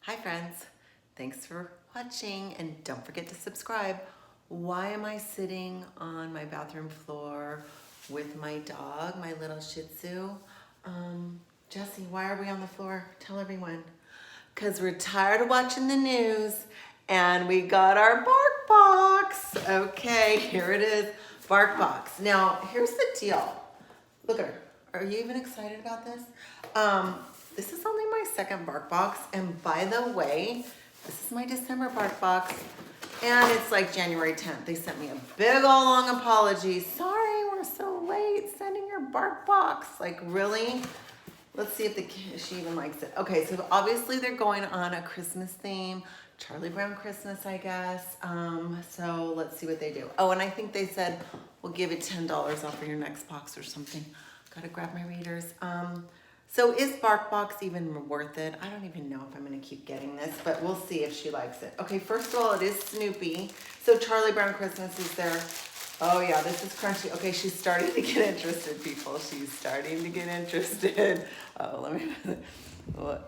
Hi friends, thanks for watching and don't forget to subscribe. Why am I sitting on my bathroom floor with my dog, my little Shih Tzu? Jessie, why are we on the floor? Tell everyone. Because we're tired of watching the news and we got our BARKBOX. Okay, here it is, BARKBOX. Now, here's the deal. Look at her. Are you even excited about this? This is only my second BARKBOX, and by the way, this is my December BARKBOX, and it's like January 10th. They sent me a big old long apology. Sorry, we're so late sending your BARKBOX. Like, really? Let's see if she even likes it. Okay, so obviously they're going on a Christmas theme. Charlie Brown Christmas, I guess. So let's see what they do. Oh, and I think they said, we'll give you $10 off of your next box or something. Gotta grab my readers. So is BARKBOX even worth it? I don't even know if I'm gonna keep getting this, but we'll see if she likes it. Okay, first of all, it is Snoopy. So Charlie Brown Christmas is there. Oh yeah, this is crunchy. Okay, she's starting to get interested, people. She's starting to get interested. Oh, let me,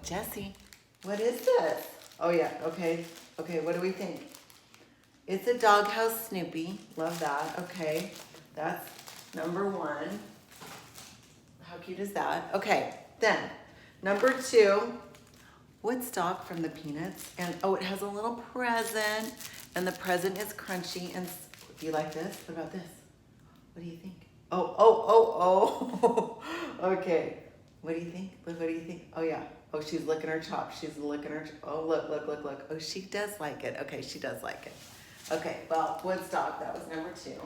Jessie, what is this? Oh yeah, okay. Okay, what do we think? It's a Doghouse Snoopy. Love that. Okay, that's number one. How cute is that? Okay, then number two, Woodstock from the Peanuts. And oh, it has a little present, and the present is crunchy. And do you like this? What about this? What do you think? Oh. Okay. What do you think? What do you think? Oh yeah. Oh, she's licking her chops. She's licking her. Oh, look. Oh, she does like it. Okay, she does like it. Okay, well, Woodstock, that was number two.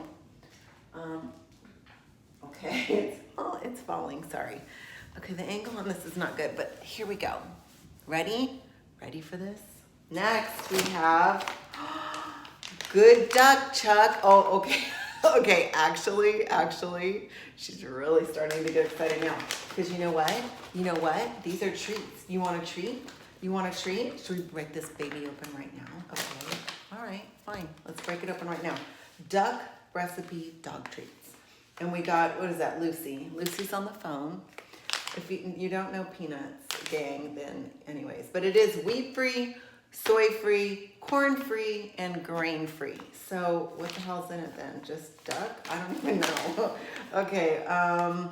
Okay, it's falling, sorry. Okay, the angle on this is not good, but here we go. Ready? Ready for this? Next, we have Good Duck Chuck. Oh, okay. Okay, actually, she's really starting to get excited now. Because you know what? You know what? These are treats. You want a treat? You want a treat? Should we break this baby open right now? Okay. All right, fine. Let's break it open right now. Duck recipe dog treats. And we got, what is that, Lucy? Lucy's on the phone. If you don't know Peanuts gang, then anyways. But it is wheat-free, soy-free, corn-free, and grain-free. So what the hell's in it then? Just duck? I don't even know. Okay, oh,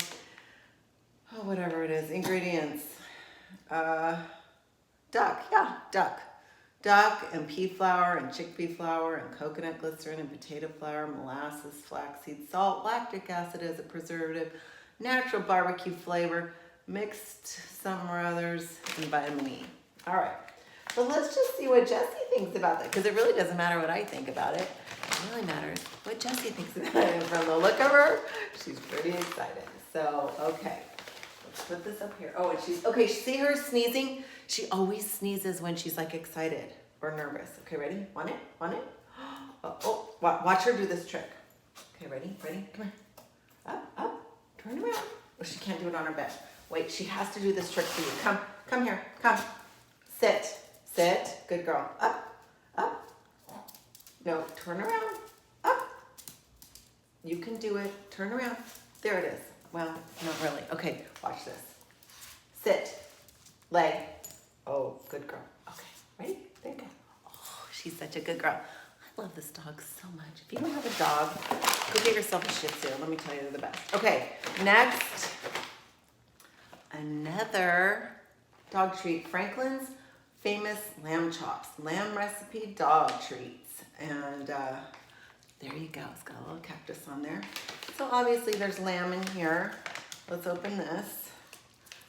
whatever it is. Ingredients. Duck, yeah, duck. Duck and pea flour and chickpea flour and coconut glycerin and potato flour, molasses, flaxseed, salt, lactic acid as a preservative, natural barbecue flavor, mixed some or others, and vitamin E. All right, so let's just see what Jessie thinks about that, because it really doesn't matter what I think about it. It really matters what Jessie thinks about it. From the look of her, she's pretty excited. So, okay. Let's put this up here. Oh, and she's, okay, see her sneezing? She always sneezes when she's like excited or nervous. Okay, ready? Want it? Oh, watch her do this trick. Okay, ready? Come here. Up, turn around. Oh, she can't do it on her bed. Wait, she has to do this trick for you. Come here, come. Sit, good girl. Up. No, turn around, up. You can do it, turn around. There it is. Well, not really. Okay, watch this. Sit, lay. Oh, good girl. Okay, ready? There you go. Oh, she's such a good girl. I love this dog so much. If you don't have a dog, go get yourself a Shih Tzu. Let me tell you, they're the best. Okay, next, another dog treat. Franklin's famous lamb chops. Lamb recipe dog treats. And there you go. It's got a little cactus on there. So obviously there's lamb in here. Let's open this.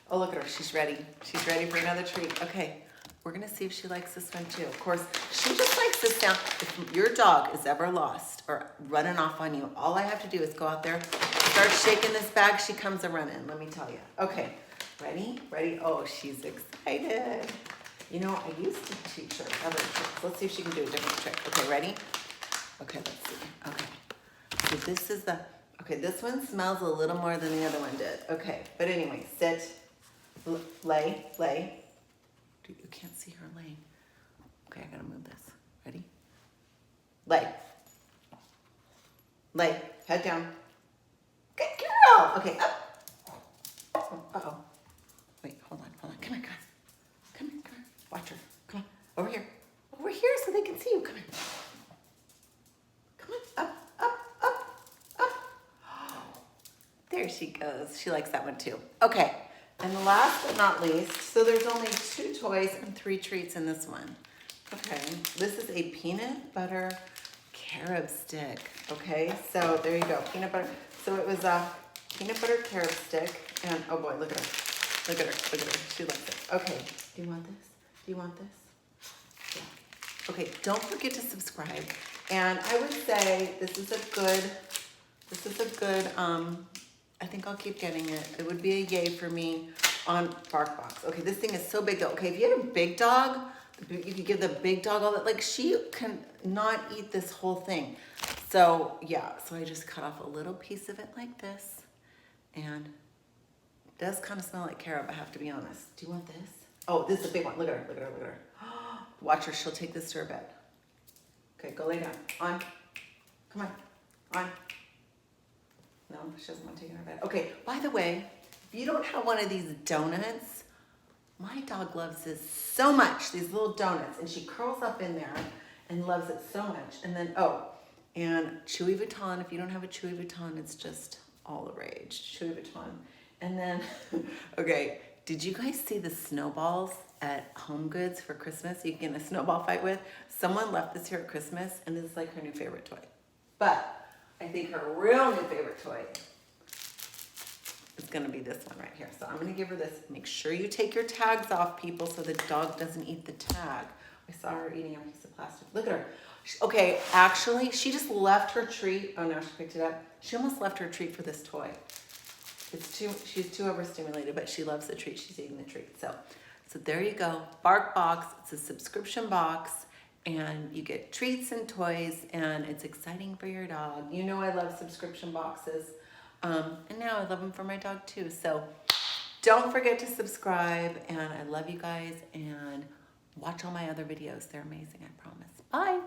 Oh, look at her. She's ready. She's ready for another treat. Okay, we're going to see if she likes this one too. Of course, she just likes this sound. If your dog is ever lost or running off on you, all I have to do is go out there, start shaking this bag. She comes a-running, let me tell you. Okay, ready? Oh, she's excited. You know, I used to teach her other tricks. Let's see if she can do a different trick. Okay, ready? Okay, let's see. Okay, so this is the, okay, this one smells a little more than the other one did. Okay, but anyway, sit, lay. You can't see her laying. Okay, I gotta move this. Ready? Lay, head down. Good girl. Okay, up. Uh-oh. Wait, hold on. Come here. Watch her. Come on. Over here. Over here so they can see you. Come here. Come on. Up, up, up, up. There she goes. She likes that one too. Okay. And last but not least, so there's only 2 toys and 3 treats in this one. Okay. This is a peanut butter carob stick. Okay. So there you go. Peanut butter. So it was a peanut butter carob stick. And oh boy, look at her. Look at her. Look at her. She loves it. Okay. Do you want this? Do you want this? Yeah. Okay. Don't forget to subscribe. And I would say this is a good, I think I'll keep getting it. It would be a yay for me on BARKBOX. Okay, this thing is so big though. Okay, if you had a big dog, you could give the big dog all that. Like she can not eat this whole thing. So yeah, so I just cut off a little piece of it like this. And it does kind of smell like carob, I have to be honest. Do you want this? Oh, this is a big one. Look at her, look at her, look at her. Watch her, she'll take this to her bed. Okay, go lay down. On. Come on. On. No, she doesn't want to take it in her bed. Okay, by the way, if you don't have one of these donuts, my dog loves this so much, these little donuts, and she curls up in there and loves it so much. And then, oh, and Chewy Vuitton, if you don't have a Chewy Vuitton, it's just all the rage, Chewy Vuitton. And then, okay, did you guys see the snowballs at Home Goods for Christmas? You can get a snowball fight with. Someone left this here at Christmas, and this is like her new favorite toy. But I think her real new favorite toy is gonna be this one right here. So I'm gonna give her this. Make sure you take your tags off, people, so the dog doesn't eat the tag. I saw her eating a piece of plastic. Look at her. Okay, actually, she just left her treat. Oh, no, she picked it up. She almost left her treat for this toy. She's too overstimulated, but she loves the treat. She's eating the treat. So there you go. BARKBOX. It's a subscription box, and you get treats and toys, and it's exciting for your dog. You know I love subscription boxes, and now I love them for my dog too. So don't forget to subscribe, and I love you guys, and watch all my other videos. They're amazing, I promise. Bye.